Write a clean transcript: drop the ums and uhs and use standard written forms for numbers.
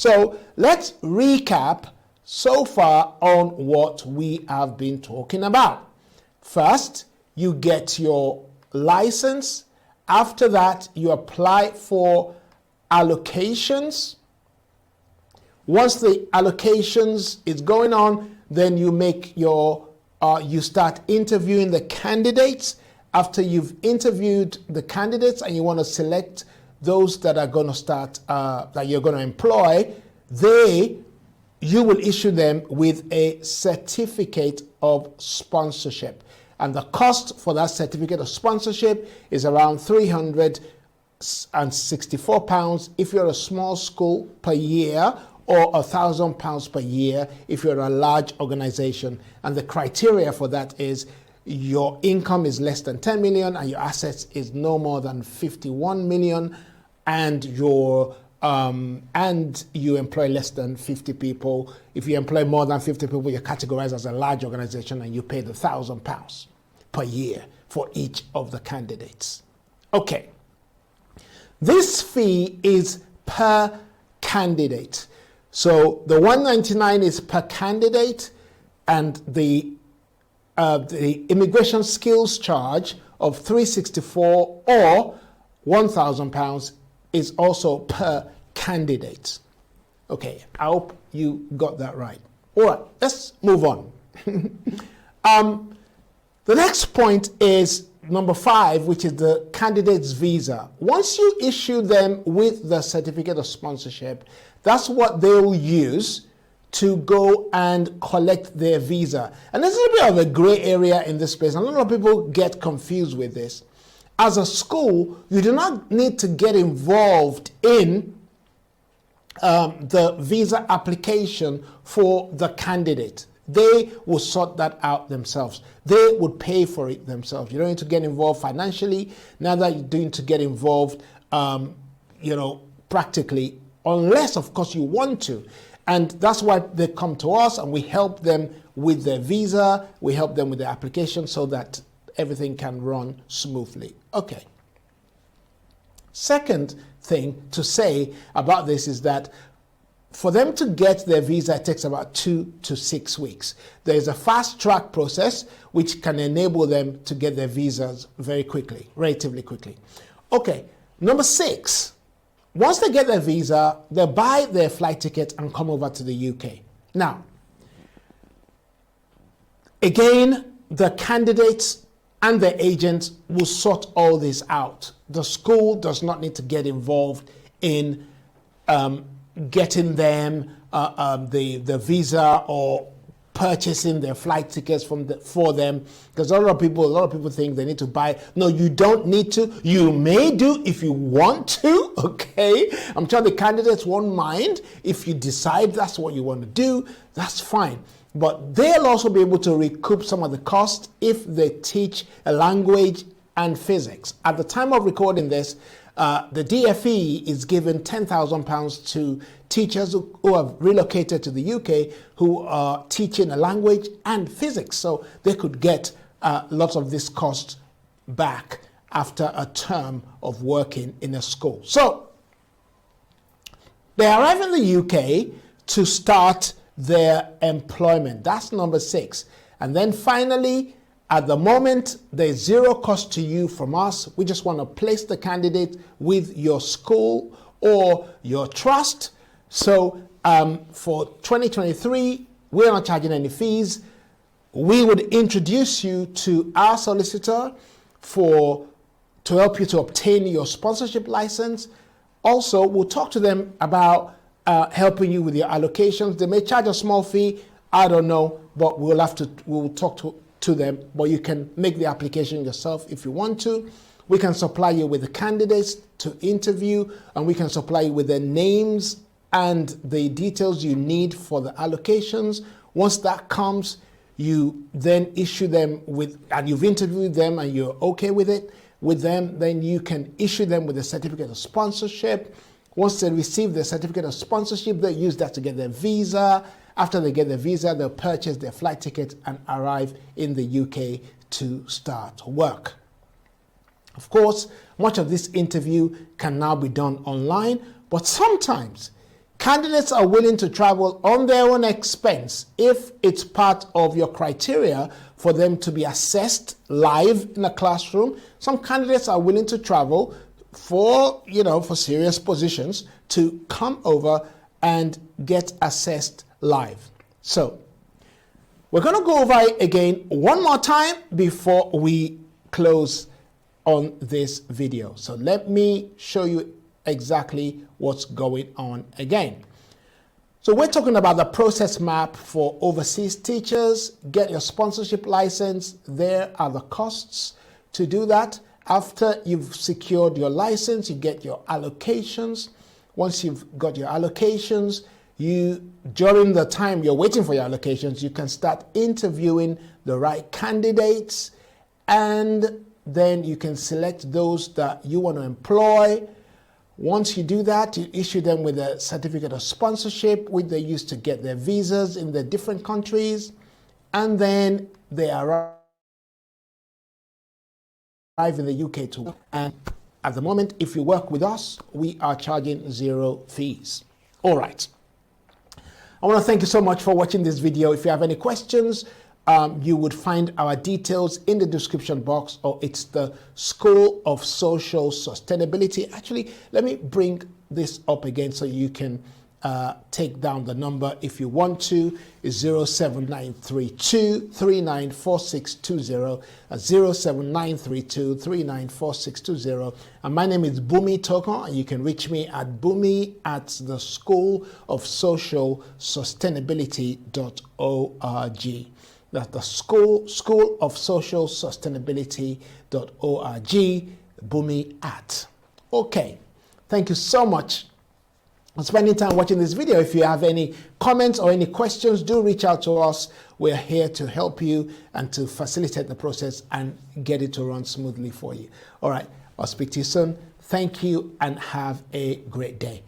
So let's recap so far on what we have been talking about. First, you get your license. After that, you apply for allocations. Once the allocations is going on, then you make your you start interviewing the candidates. After you've interviewed the candidates and you want to select those that are going to start that you're going to employ, you will issue them with a certificate of sponsorship. And the cost for that certificate of sponsorship is around £364 if you're a small school per year, or £1,000 per year if you're a large organization. And the criteria for that is your income is less than 10 million and your assets is no more than 51 million, and you employ less than 50 people. If you employ more than 50 people, you're categorized as a large organization and you pay the £1,000 per year for each of the candidates. Okay. This fee is per candidate. So the $199 is per candidate, and the immigration skills charge of $364 or £1,000 is also per candidate. Okay, I hope you got that right. All right, let's move on. The next point is number 5, which is the candidate's visa. Once you issue them with the certificate of sponsorship, that's what they will use to go and collect their visa. And there's a little bit of a gray area in this place. And a lot of people get confused with this. As a school, you do not need to get involved in the visa application for the candidate. They will sort that out themselves. They would pay for it themselves. You don't need to get involved financially. Now that you're doing to get involved, practically, unless of course you want to. And that's why they come to us and we help them with their visa. We help them with their application so that everything can run smoothly. Okay. Second thing to say about this is that for them to get their visa, it takes about 2 to 6 weeks. There is a fast track process which can enable them to get their visas very quickly, relatively quickly. Okay, number 6, once they get their visa, they buy their flight ticket and come over to the UK. Now, again, the candidates and the agents will sort all this out. The school does not need to get involved in getting them the visa or purchasing their flight tickets for them, because a lot of people think they need to buy. No, you don't need to. You may do if you want to. Okay, I'm sure the candidates won't mind if you decide that's what you want to do. That's fine. But they'll also be able to recoup some of the cost if they teach a language and physics. At the time of recording this, the DFE is giving £10,000 to teachers who have relocated to the UK who are teaching a language and physics. So they could get lots of this cost back after a term of working in a school. So they arrive in the UK to start their employment. That's number 6. And then finally, at the moment, there's zero cost to you from us. We just want to place the candidate with your school or your trust. So for 2023, we're not charging any fees. We would introduce you to our solicitor to help you to obtain your sponsorship license. Also, we'll talk to them about helping you with your allocations. They may charge a small fee. I don't know, but we'll talk to them, but you can make the application yourself if you want to. We can supply you with the candidates to interview, and we can supply you with their names and the details you need for the allocations. Once that comes, you then issue them and you've interviewed them and you're okay with them, then you can issue them with a certificate of sponsorship. Once they receive the certificate of sponsorship, they use that to get their visa. After they get their visa, they'll purchase their flight ticket and arrive in the UK to start work. Of course, much of this interview can now be done online, but sometimes Candidates are willing to travel on their own expense if it's part of your criteria for them to be assessed live in a classroom. Some candidates are willing to travel for serious positions to come over and get assessed live. So we're going to go over it again one more time before we close on this video. So let me show you exactly what's going on again. So we're talking about the process map for overseas teachers. Get your sponsorship license. There are the costs to do that. After you've secured your license, you get your allocations. Once you've got your allocations, during the time you're waiting for your allocations, you can start interviewing the right candidates, and then you can select those that you want to employ. Once you do that, you issue them with a certificate of sponsorship, which they use to get their visas in the different countries, and then they arrive in the UK too. And at the moment, if you work with us, we are charging 0 fees. All right. I want to thank you so much for watching this video. If you have any questions, you would find our details in the description box, or it's the School of Social Sustainability. Actually, let me bring this up again so you can take down the number if you want to. It's 07932 394620, 07932 394620. And my name is Boomy Tokon, and you can reach me at Boomy at the School of Social Sustainability.org. That's the School of Social Sustainability.org, Boomy at. Okay, thank you so much for spending time watching this video. If you have any comments or any questions, do reach out to us. We're here to help you and to facilitate the process and get it to run smoothly for you. All right, I'll speak to you soon. Thank you and have a great day.